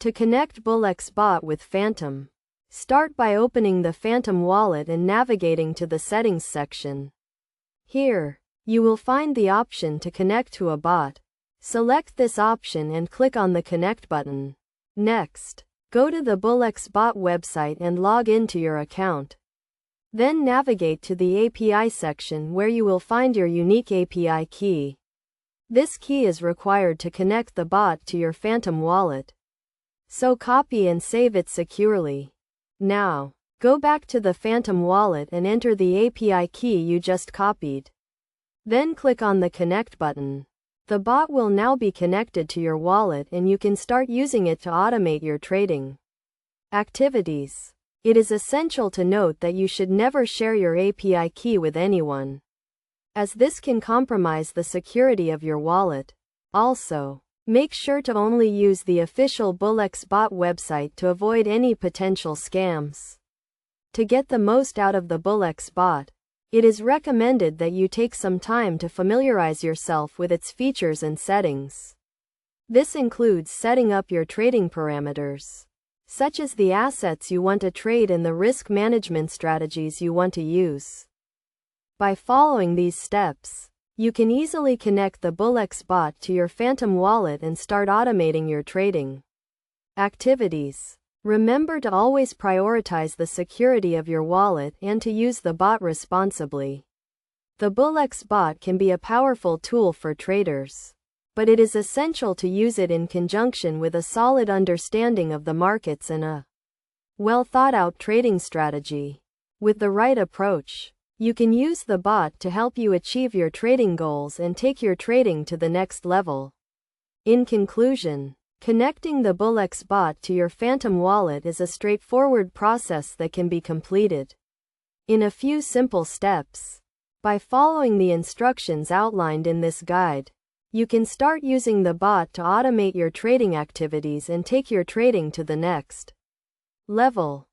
To connect Bullx Bot with Phantom, start by opening the Phantom wallet and navigating to the Settings section. Here, you will find the option to connect to a bot. Select this option and click on the Connect button. Next, go to the Bullx Bot website and log into your account. Then navigate to the API section where you will find your unique API key. This key is required to connect the bot to your Phantom wallet. So copy and save it securely. Now, go back to the Phantom wallet and enter the API key you just copied. Then click on the Connect button. The bot will now be connected to your wallet and you can start using it to automate your trading activities. It is essential to note that you should never share your API key with anyone, as this can compromise the security of your wallet. Also, make sure to only use the official Bullx Bot website to avoid any potential scams. To get the most out of the Bullx Bot, it is recommended that you take some time to familiarize yourself with its features and settings. This includes setting up your trading parameters, such as the assets you want to trade and the risk management strategies you want to use. By following these steps, you can easily connect the Bullx Bot to your Phantom wallet and start automating your trading activities. Remember to always prioritize the security of your wallet and to use the bot responsibly. The Bullx Bot can be a powerful tool for traders, but it is essential to use it in conjunction with a solid understanding of the markets and a well-thought-out trading strategy. With the right approach, you can use the bot to help you achieve your trading goals and take your trading to the next level. In conclusion, connecting the Bullx Bot to your Phantom wallet is a straightforward process that can be completed in a few simple steps. By following the instructions outlined in this guide, you can start using the bot to automate your trading activities and take your trading to the next level.